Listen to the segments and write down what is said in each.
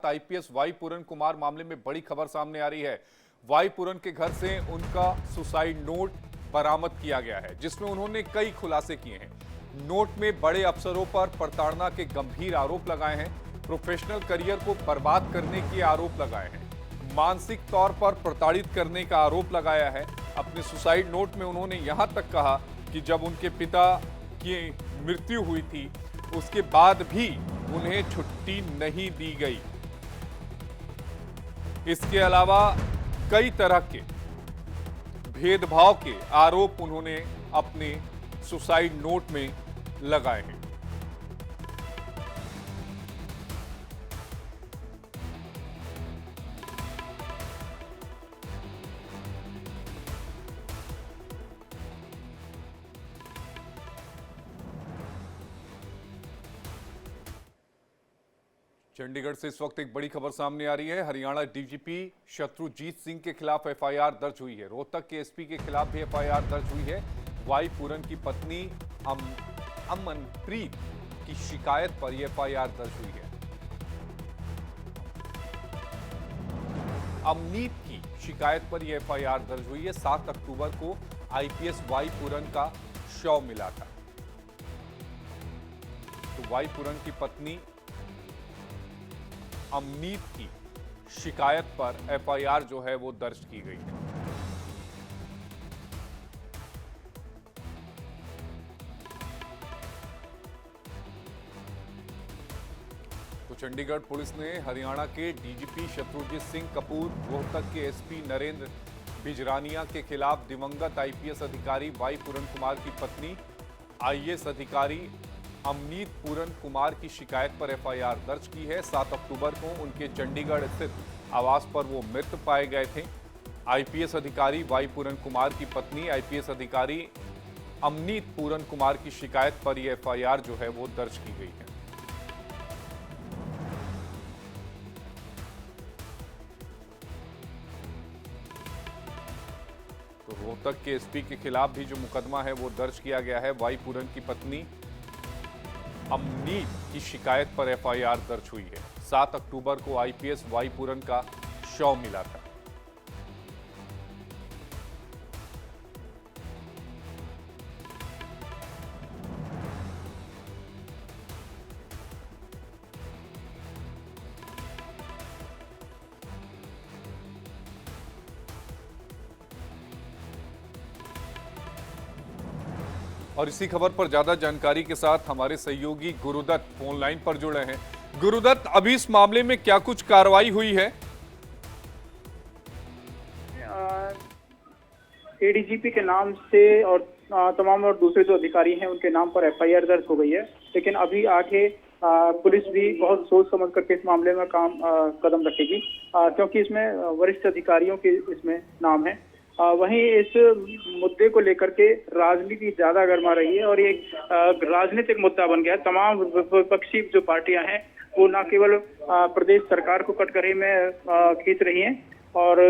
IPS Y पूरन कुमार मामले में बड़ी खबर सामने आ रही है। वाई पूरन के घर से उनका सुसाइड नोट बरामद किया गया है, जिसमें उन्होंने कई खुलासे किए हैं। नोट में बड़े अफसरों पर प्रताड़ना के गंभीर आरोप लगाए हैं, प्रोफेशनल करियर को बर्बाद करने के आरोप लगाए हैं, मानसिक तौर पर प्रताड़ित करने का आरोप लगाया है। अपने सुसाइड नोट में उन्होंने यहां तक कहा कि जब उनके पिता की मृत्यु हुई थी, उसके बाद भी उन्हें छुट्टी नहीं दी गई। इसके अलावा कई तरह के भेदभाव के आरोप उन्होंने अपने सुसाइड नोट में लगाए हैं। चंडीगढ़ से इस वक्त एक बड़ी खबर सामने आ रही है। हरियाणा डीजीपी शत्रुजीत सिंह के खिलाफ एफआईआर दर्ज हुई है। रोहतक के एसपी के खिलाफ भी एफआईआर दर्ज हुई है। वाई पूरन की पत्नी अमनप्रीत की शिकायत पर यह एफआईआर दर्ज हुई है। अमनीत की शिकायत पर यह एफआईआर दर्ज हुई है। 7 अक्टूबर को आईपीएस वाई पूरन का शव मिला था। तो वाई पूरन की पत्नी अमनीत की शिकायत पर एफआईआर जो है वो दर्ज की गई है। तो चंडीगढ़ पुलिस ने हरियाणा के डीजीपी शत्रुजीत सिंह कपूर, रोहतक के एसपी नरेंद्र बिजरानिया के खिलाफ दिवंगत आईपीएस अधिकारी वाई पूरन कुमार की पत्नी आईएएस अधिकारी अमनीत पूरन कुमार की शिकायत पर एफआईआर दर्ज की है। 7 अक्टूबर को उनके चंडीगढ़ स्थित आवास पर वो मृत पाए गए थे। आईपीएस अधिकारी वाई पूरन कुमार की पत्नी आईपीएस अधिकारी अमनीत पूरन कुमार की शिकायत पर यह एफआईआर जो है वो दर्ज की गई है। तो रोहतक के एसपी के खिलाफ भी जो मुकदमा है वो दर्ज किया गया है। वाई पूरन की पत्नी अमनीत की शिकायत पर एफआईआर दर्ज हुई है। 7 अक्टूबर को आईपीएस वाई पूरन का शव मिला था। और इसी खबर पर ज्यादा जानकारी के साथ हमारे सहयोगी गुरुदत्त फोन लाइन पर जुड़े हैं। गुरुदत्त, अभी इस मामले में क्या कुछ कार्रवाई हुई है? एडीजीपी के नाम से और तमाम और दूसरे जो अधिकारी हैं उनके नाम पर एफआईआर दर्ज हो गई है, लेकिन अभी आगे पुलिस भी बहुत सोच समझ करके इस मामले में कदम रखेगी, क्योंकि इसमें वरिष्ठ अधिकारियों के इसमें नाम है। वहीं इस मुद्दे को लेकर के राजनीति ज्यादा गर्मा रही है और ये राजनीतिक मुद्दा बन गया है। तमाम विपक्षी जो पार्टियां हैं वो न केवल प्रदेश सरकार को कटघरे में खींच रही हैं और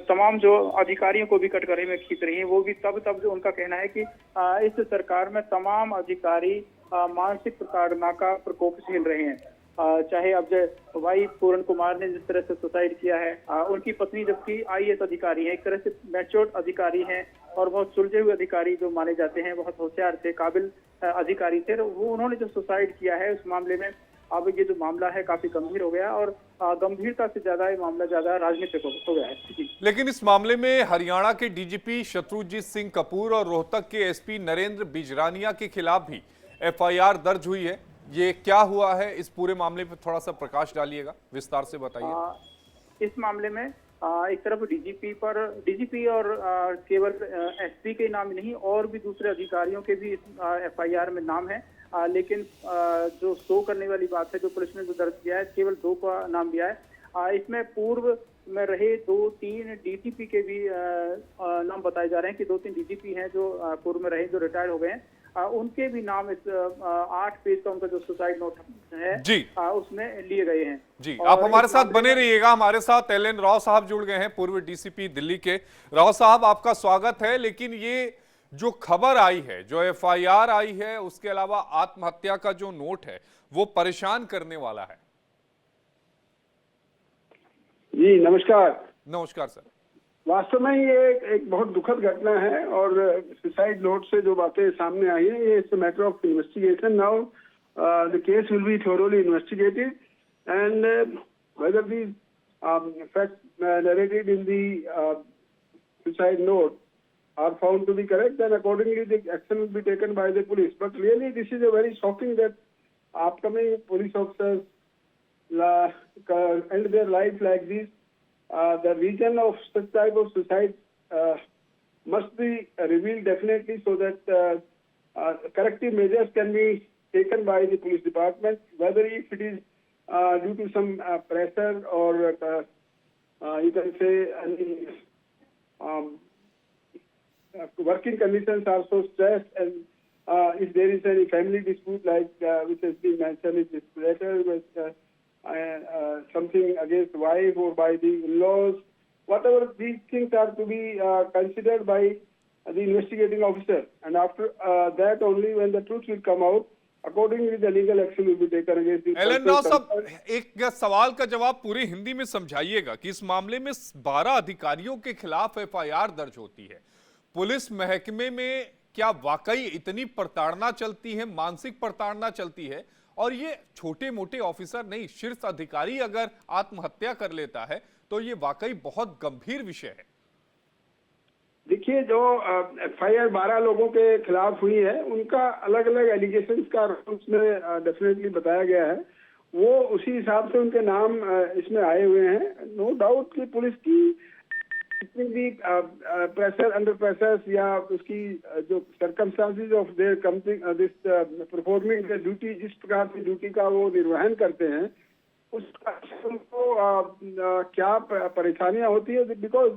तमाम जो अधिकारियों को भी कटघरे में खींच रही हैं। वो भी तब जो उनका कहना है कि इस सरकार में तमाम अधिकारी मानसिक प्रताड़ना का प्रकोप झेल रहे हैं। चाहे अब वाई पूरन कुमार ने जिस तरह से सुसाइड किया है, उनकी पत्नी जबकि आईएएस अधिकारी है, एक तरह से मैच्योर्ड अधिकारी हैं और बहुत सुलझे हुए अधिकारी जो माने जाते हैं, बहुत होशियार थे, काबिल अधिकारी थे, वो उन्होंने जो सुसाइड किया है उस मामले में अब ये जो मामला है काफी गंभीर हो गया और गंभीरता से ज्यादा ये मामला ज्यादा राजनीतिक हो गया है। लेकिन इस मामले में हरियाणा के डीजीपी शत्रुजीत सिंह कपूर और रोहतक के एसपी नरेंद्र बिजरानिया के खिलाफ भी एफआईआर दर्ज हुई है। ये क्या हुआ है, इस पूरे मामले पर थोड़ा सा प्रकाश डालिएगा, विस्तार से बताइए। इस मामले में एक तरफ डीजीपी और केवल एसपी के नाम नहीं और भी दूसरे अधिकारियों के भी एफआईआर में नाम है, लेकिन जो शो करने वाली बात है, जो पुलिस ने जो दर्ज किया है, केवल 2 का नाम दिया है। इसमें पूर्व में रहे 2-3 डीजीपी के भी नाम बताए जा रहे हैं कि 2-3 डीजीपी हैं जो पूर्व में रहे, जो रिटायर्ड हो गए हैं। उनके भी नाम इस 8 पेज का उनका जो सुसाइड नोट है जी उसमें लिए गए हैं। जी, आप हमारे साथ बने रहिएगा। हमारे साथ एलएन राव साहब जुड़ गए हैं, पूर्व डीसीपी दिल्ली के। राव साहब, आपका स्वागत है। लेकिन ये जो खबर आई है, जो एफआईआर आई है, उसके अलावा आत्महत्या का जो नोट है वो परेशान करने वाला है। जी नमस्कार। नमस्कार सर। वास्तव में ये एक बहुत दुखद घटना है और सुसाइड नोट से जो बातें सामने आई हैं, ये it's matter of investigation. Now the case will be thoroughly investigated and weather the facts narrated in the suicide note are found to be correct, then accordingly the action will be taken by the police. But really this is a very shocking that upcoming police officers end their life like this. The reason of such type of suicide must be revealed definitely, so that corrective measures can be taken by the police department, whether if it is due to some pressure or you can say any working conditions are so stressed, and if there is any family dispute like which has been mentioned in this letter with something against wife or by the in-laws, whatever these things are to be considered by the investigating officer, and after that only when the truth will come out, accordingly the legal action will be taken against the Alan Rao साहब, एक सवाल का जवाब पूरी हिंदी में समझाइएगा कि इस मामले में 12 अधिकारियों के खिलाफ एफआईआर दर्ज होती है। पुलिस महकमे में क्या वाकई इतनी प्रताड़ना चलती है, मानसिक प्रताड़ना चलती है? और ये छोटे मोटे ऑफिसर नहीं, शीर्ष अधिकारी अगर आत्महत्या कर लेता है तो ये वाकई बहुत गंभीर विषय है। देखिए, जो एफआईआर 12 लोगों के खिलाफ हुई है, उनका अलग अलग एलिगेशंस का उसमें डेफिनेटली बताया गया है। वो उसी हिसाब से उनके नाम इसमें आए हुए हैं। नो डाउट कि पुलिस की जितनी भी प्रेशर, अंडर प्रेशर या उसकी जो circumstances of their coming this performing the duty, जिस प्रकार की ड्यूटी का वो निर्वहन करते हैं, उसका उनको क्या परेशानियां होती है। बिकॉज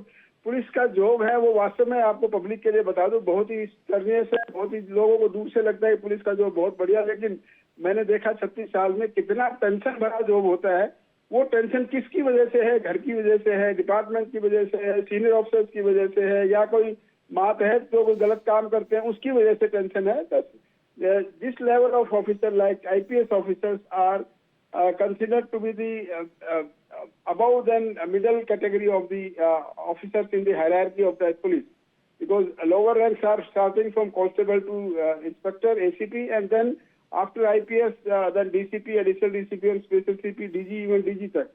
पुलिस का जॉब है वो, वास्तव में आपको पब्लिक के लिए बता दूं, बहुत ही सर्वियस है। बहुत ही लोगों को दूर से लगता है कि पुलिस का जॉब बहुत बढ़िया, लेकिन मैंने देखा 36 साल में कितना टेंशन भरा जॉब होता है। वो टेंशन किसकी वजह से है? घर की वजह से है, डिपार्टमेंट की वजह से है, सीनियर ऑफिसर्स की वजह से है, या कोई मातहत जो कोई गलत काम करते हैं उसकी वजह से टेंशन है। This level of officer like IPS officers are considered to be the above than middle category of the officers in the hierarchy of the police, because lower ranks are starting from constable to inspector, ACP, and then after IPS then DCP, additional DCP and special CP, DG, even DG तक।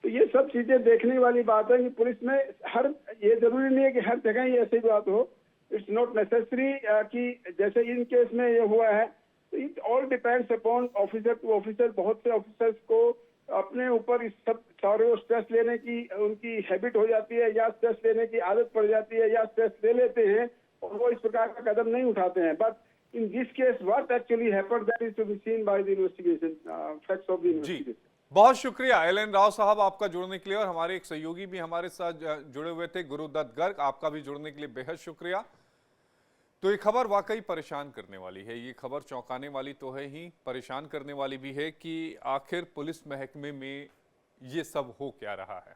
तो ये सब चीजें देखने वाली बात है कि पुलिस में हर, ये जरूरी नहीं है कि हर जगह ही ऐसी बात हो। इट्स नॉट नेसेसरी कि जैसे इन केस में ये हुआ है। It all depends upon officer to officer. बहुत से ऑफिसर्स को अपने ऊपर इस सब सारे स्ट्रेस लेने की उनकी हैबिट हो जाती है, या स्ट्रेस लेने की आदत पड़ जाती है, या स्ट्रेस ले लेते हैं और वो इस प्रकार का कदम नहीं उठाते हैं। But in this case what actually happened, that is to be seen by the investigation, facts of the investigation. बहुत शुक्रिया एलन राव साहब आपका जुड़ने के लिए, और हमारे एक सहयोगी भी हमारे साथ जुड़े हुए थे, गुरुदत्त गर्ग, आपका भी जुड़ने के लिए बेहद शुक्रिया। तो ये खबर वाकई परेशान करने वाली है। ये खबर चौंकाने वाली तो है ही, परेशान करने वाली भी है कि आखिर पुलिस महकमे में ये सब हो क्या रहा है।